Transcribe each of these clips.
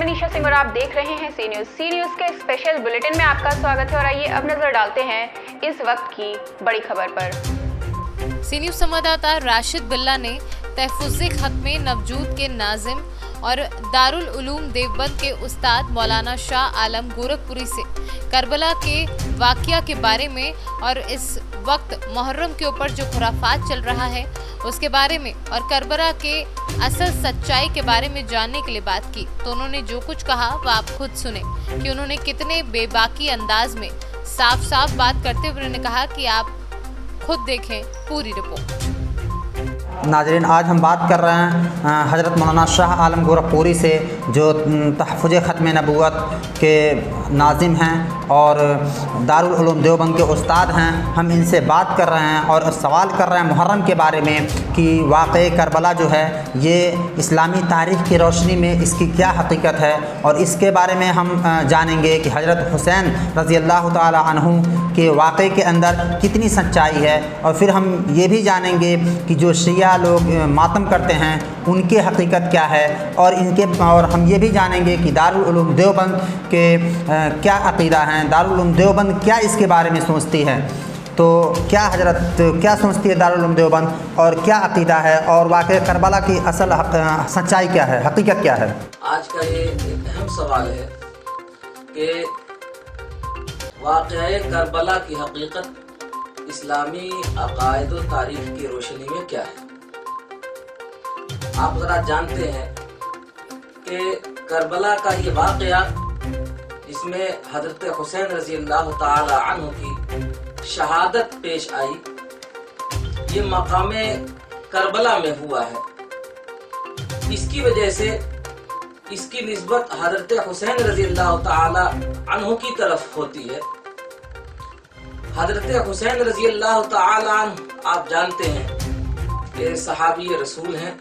मनीषा सिंह और आप देख रहे हैं सी न्यूज़ के स्पेशल बुलेटिन में आपका स्वागत है। और आइए अब नजर डालते हैं इस वक्त की बड़ी खबर पर। सी न्यूज़ संवाददाता राशिद बिल्ला ने तहफ़्फ़ुज़े ख़त्मे नवजूद के नाज़िम और दारुल उलूम देवबंद के उस्ताद मौलाना शाह आलम गोरखपुरी से करबला के वाक़या के बारे में और इस वक्त मुहर्रम के ऊपर जो खुराफात चल रहा है उसके बारे में और करबला के असल सच्चाई के बारे में जानने के लिए बात की। तो उन्होंने जो कुछ कहा वह आप खुद सुने कि उन्होंने कितने बेबाकी अंदाज में साफ साफ बात करते हुए उन्होंने कहा कि आप खुद देखें पूरी रिपोर्ट। नाज़रीन, आज हम बात कर रहे हैं हज़रत मौलाना शाह आलम गोरखपुरी से जो तहफ़्फ़ुज़े ख़त्मे नबूवत के नाज़िम हैं और दारुल उलूम देवबंद के उस्ताद हैं। हम इनसे बात कर रहे हैं और सवाल कर रहे हैं मुहर्रम के बारे में कि वाक़े करबला जो है ये इस्लामी तारीख़ की रोशनी में इसकी क्या हकीकत है, और इसके बारे में हम जानेंगे कि हज़रत हुसैन रज़ी अल्लाह ताला अन्हु के वाक़े के अंदर कितनी सच्चाई है। और फिर हम ये भी जानेंगे कि जो शिया लोग मातम करते हैं उनकी हकीकत क्या है, और हम ये भी जानेंगे कि दारुल उलूम देवबंद के क्या अक़ीदा हैं, दारुल उलूम देवबंद क्या इसके बारे में सोचती है। तो क्या सोचती है दारुल उलूम देवबंद और क्या अक़ीदा है, और वाक़े करबला की असल सच्चाई क्या है, हकीकत क्या है। आज का ये एक अहम सवाल है कि वाक़या करबला की हकीकत इस्लामी अक़ायद व तारीख़ की रोशनी में क्या है। आप ज़रा जानते हैं कि करबला का ये वाक़या जिसमें हज़रत हुसैन रज़ी अल्लाह ताला अन्हु की शहादत पेश आई, ये मकामे करबला में हुआ है। इसकी वजह से इसकी निस्बत हज़रत हुसैन रज़ी अल्लाह ताला अन्हु की तरफ होती है। हज़रत हुसैन रज़ी अल्लाह ताला अन्हु आप जानते हैं कि सहाबी रसूल हैं।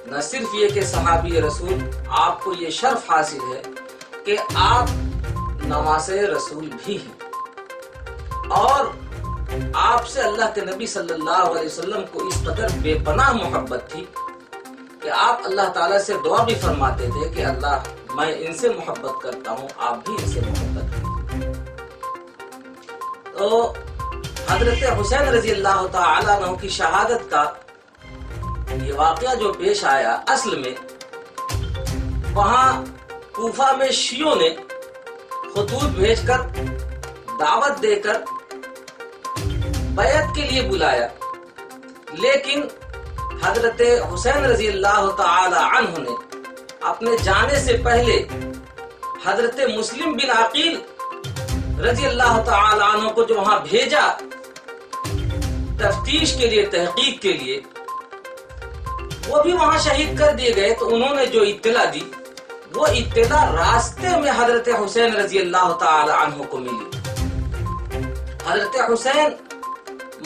न सिर्फ ये कि सहाबी रसूल, आपको ये शर्फ हासिल है कि आप नवासे रसूल भी हैं, और आपसे अल्लाह के नबी सल्लल्लाहु अलैहि वसल्लम को इस कदर बेपनाह मोहब्बत थी कि आप अल्लाह ताला से दुआ भी फरमाते थे कि अल्लाह मैं इनसे मोहब्बत करता हूँ, आप भी इनसे मोहब्बत करें। तो हज़रत हुसैन रज़ी अल्लाह ताला अन्हु की शहादत का ये वाक़या जो पेश आया, असल में वहाँ कूफा में शियों ने खतूत भेजकर दावत देकर बैत के लिए बुलाया, लेकिन हज़रत हुसैन रज़ी अल्लाह ताला अन्हु ने अपने जाने से पहले हज़रत मुस्लिम बिन अकील रज़ी अल्लाह ताला अन्हु को जो वहाँ भेजा तफ्तीश के लिए, तहकीक के लिए, वो भी वहाँ शहीद कर दिए गए। तो उन्होंने जो इत्तला दी वो इत्तला रास्ते में हज़रत हुसैन रज़ी अल्लाह ताला अन्हु को मिली। हज़रत हुसैन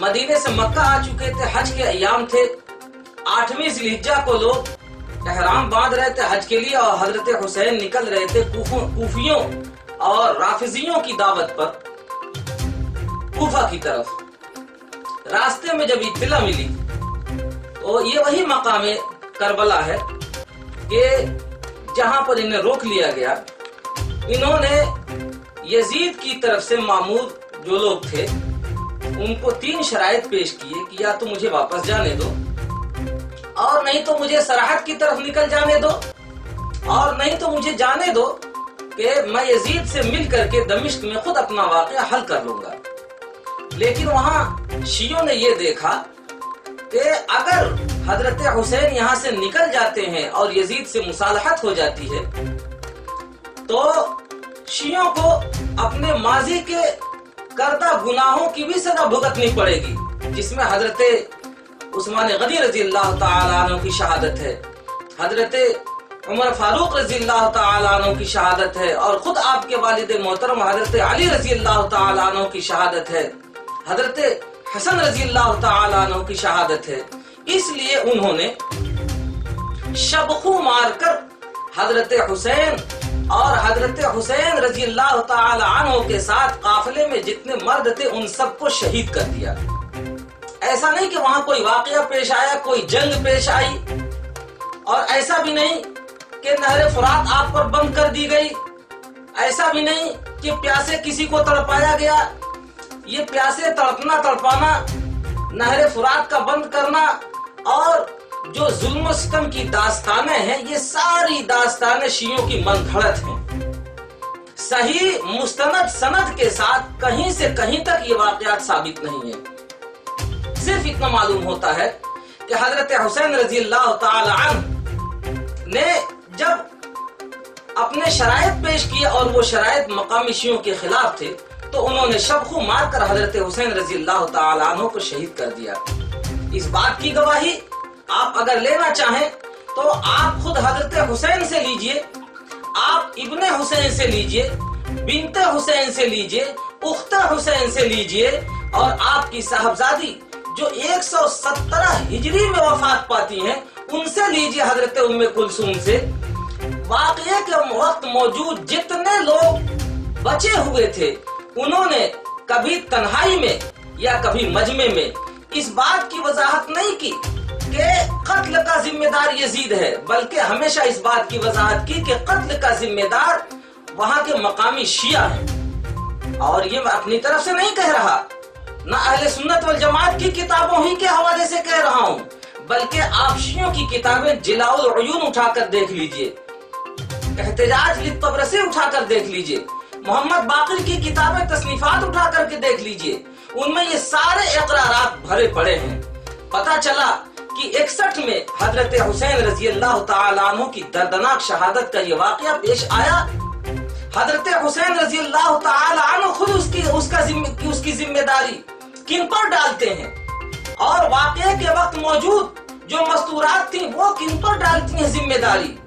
मदीने से मक्का आ चुके थे, हज के अय्याम थे, 8वीं ज़िलहिज्जा को लोग एहराम बांध रहे थे हज के लिए, और हज़रत हुसैन निकल रहे थे कूफियों और राफिजियों की दावत पर कूफा की तरफ। रास्ते में जब इत्तला मिली तो ये वही मकाम करबला है कि जहां पर इन्हें रोक लिया गया। इन्होंने यजीद की तरफ से मामूर जो लोग थे उनको 3 शराइत पेश किए कि या तो मुझे वापस जाने दो, और नहीं तो मुझे सरहद की तरफ निकल जाने दो, और नहीं तो मुझे जाने दो कि मैं यजीद से मिल करके दमिश्क में खुद अपना वाक़या हल कर लूंगा। लेकिन वहाँ शियों ने ये देखा कि अगर हज़रत हुसैन यहाँ से निकल जाते हैं और यजीद से मुसालहत हो जाती है तो शियों को अपने माजी के करदा गुनाहों की भी सजा भुगतनी पड़ेगी, जिसमें हज़रत उस्मान गनी रज़ी अल्लाह ताला अन्हु की शहादत है, हज़रत उमर फारूक रज़ी अल्लाह ताला अन्हु की शहादत है, और खुद आपके वालिद मोहतरम हज़रत अली रज़ी अल्लाह ताला अन्हु की शहादत है, हज़रत हसन रज़ी अल्लाह ताला अन्हु की शहादत है। इसलिए उन्होंने शबखू मारकर हज़रत हुसैन और हज़रत हुसैन रज़ी अल्लाह ताला अन्हु के साथ काफिले में जितने मर्द थे उन सबको शहीद कर दिया। ऐसा नहीं कि वहां कोई वाक़या पेश आया, कोई जंग पेश आई, और ऐसा भी नहीं कि नहर फुरात आप पर बंद कर दी गई, ऐसा भी नहीं कि प्यासे किसी को तड़पाया गया। ये प्यासे तड़पना तड़पाना, नहर फुरात का बंद करना और जो जुल्म सितम की दास्तानें हैं, ये सारी दास्तानें शियों की मनगढ़ंत हैं। सही मुस्तनद सनद के साथ कहीं से कहीं तक ये वाकयात साबित नहीं है। सिर्फ इतना मालूम होता है कि हजरत हुसैन रजी अल्लाह ताला अन्हु ने जब अपने शराइत पेश किए और वो शराइत मकामी शियों के खिलाफ थे, तो उन्होंने शबखू मारकर हजरत हुसैन रजी अल्लाह ताला अन्हु को शहीद कर दिया। इस बात की गवाही आप अगर लेना चाहें तो आप खुद हजरत हुसैन से लीजिए, आप इब्ने हुसैन से लीजिए, बिनते हुसैन से लीजिए, उख्ते हुसैन से लीजिए, और आपकी साहबजादी जो 117 हिजरी में वफात पाती हैं, उनसे लीजिए, हजरत उम्मे कुलसूम से। वाक़ये के वक्त मौजूद जितने लोग बचे हुए थे, उन्होंने कभी तन्हाई में या कभी मजमे में इस बात की वजाहत नहीं की कि कत्ल का जिम्मेदार यजीद है, बल्कि हमेशा इस बात की वजाहत की कि कत्ल का जिम्मेदार वहां के मकामी शिया हैं। और ये मैं अपनी तरफ से नहीं कह रहा, न अहले सुन्नत वल जमात की किताबों ही के हवाले से कह रहा हूँ, बल्कि आप शियों की किताबें जिलाउल उयून उठाकर देख लीजिए, एहतिजाज लित्तबरसी उठाकर देख लीजिए, मोहम्मद बाकिर की किताबें तसनीफात उठा करके देख लीजिए, उनमें ये सारे इकरारात भरे पड़े हैं। पता चला कि 61 में हजरत हुसैन रजी अल्लाह ताला अन्हु की दर्दनाक शहादत का ये वाकया पेश आया। हजरत हुसैन रजी अल्लाह ताला अन्हु खुद उसकी जिम्मेदारी किन पर डालते हैं, और वाकये के वक्त मौजूद जो मस्तूरात थी वो किन पर डालती हैं जिम्मेदारी।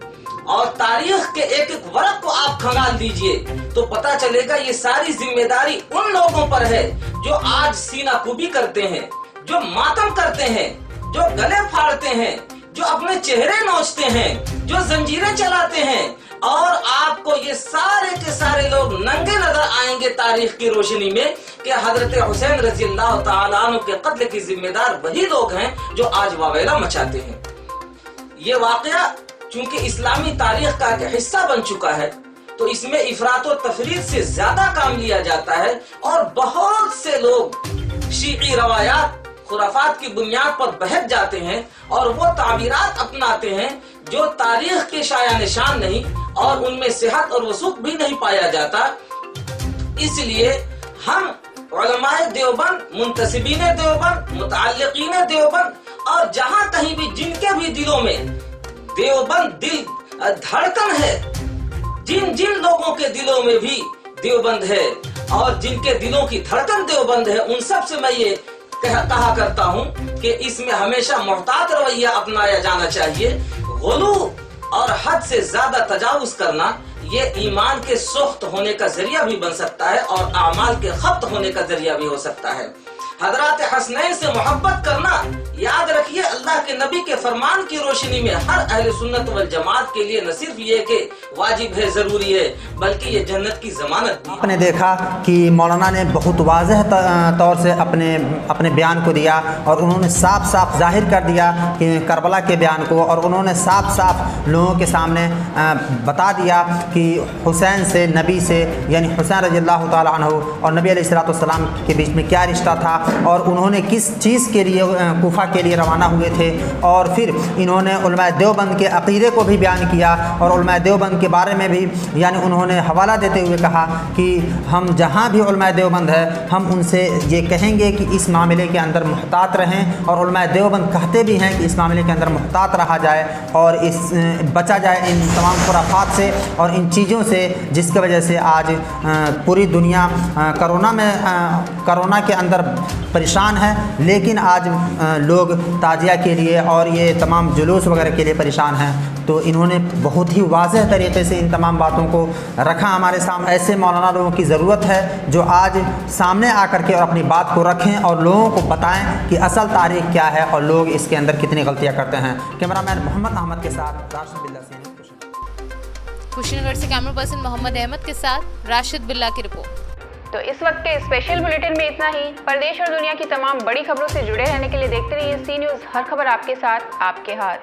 और तारीख के एक एक वर्क को आप खंगाल दीजिए तो पता चलेगा ये सारी जिम्मेदारी उन लोगों पर है जो आज सीना कुबी करते हैं, जो मातम करते हैं, जो गले फाड़ते हैं, जो अपने चेहरे नोचते हैं, जो जंजीरें चलाते हैं। और आपको ये सारे के सारे लोग नंगे नजर आएंगे तारीख की रोशनी में कि हजरत हुसैन रजी अल्लाह ताला अन्हु के कत्ल की जिम्मेदार वही लोग हैं जो आज वावेला मचाते हैं। ये वाकया चूंकि इस्लामी तारीख का एक हिस्सा बन चुका है, तो इसमें इफरात और तफरीद से ज्यादा काम लिया जाता है, और बहुत से लोग शीई रवायात खुराफात की बुनियाद पर बहक जाते हैं और वो ताबीरात अपनाते हैं जो तारीख के शाया निशान नहीं, और उनमें सेहत और वसूख भी नहीं पाया जाता। इसलिए हम उलमाए देवबंद, मुंतसिबीन देवबंद, मुतअल्लिकीन देवबंद, और जहां कहीं भी जिनके भी दिलों में देवबंद दिल धड़कन है, जिन लोगों के दिलों में भी देवबंद है और जिनके दिलों की धड़कन देवबंद है, उन सब से मैं ये कहा करता हूँ कि इसमें हमेशा मुहतात रवैया अपनाया जाना चाहिए। गुलू और हद से ज्यादा तजावुज करना ये ईमान के सुख्त होने का जरिया भी बन सकता है और आमाल के खप्त होने का जरिया भी हो सकता है। हजरात हसनैन से मोहब्बत करना, याद रखिए, अल्लाह के नबी के फरमान की रोशनी में हर अहले सुन्नत वल जमात के लिए न सिर्फ ये कि वाजिब है, जरूरी है, बल्कि ये जन्नत की जमानत भी। आपने देखा कि मौलाना ने बहुत वाज़ेह तौर से अपने बयान को दिया, और उन्होंने साफ साफ जाहिर कर दिया कि करबला के बयान को, और उन्होंने साफ साफ लोगों के सामने बता दिया कि हुसैन से, नबी से, यानी हुसैन रज़ी अल्लाह ताला अन्हु और नबी अलैहिस्सलातु वस्सलाम के बीच में क्या रिश्ता था, और उन्होंने किस चीज़ के लिए कूफा के लिए रवाना हुए थे। और फिर इन्होंने उलमाए देवबंद के अक़ीदे को भी बयान किया, और उलमाए देवबंद के बारे में भी यानी उन्होंने हवाला देते हुए कहा कि हम जहाँ भी उलमाए देवबंद है, हम उनसे ये कहेंगे कि इस मामले के अंदर मुहतात रहें, और उलमाए देवबंद कहते भी हैं कि इस मामले के अंदर मुहतात रहा जाए और बचा जाए इन तमाम खुराफात से और इन चीज़ों से जिसकी वजह से आज पूरी दुनिया कोरोना के अंदर परेशान है। लेकिन आज लोग ताजिया के लिए और ये तमाम जुलूस वगैरह के लिए परेशान हैं। तो इन्होंने बहुत ही वाज़ेह तरीक़े से इन तमाम बातों को रखा हमारे सामने। ऐसे मौलाना लोगों की ज़रूरत है जो आज सामने आकर के और अपनी बात को रखें और लोगों को बताएं कि असल तारीख़ क्या है और लोग इसके अंदर कितनी गलतियां करते हैं। कैमरामैन मोहम्मद अहमद के साथ राशिद बिल्ला से कुशीनगर से कैमरा पर्सन मोहम्मद अहमद के साथ राशिद बिल्ला की रिपोर्ट। तो इस वक्त के स्पेशल बुलेटिन में इतना ही। प्रदेश और दुनिया की तमाम बड़ी खबरों से जुड़े रहने के लिए देखते रहिए सी न्यूज़, हर खबर आपके साथ, आपके हाथ।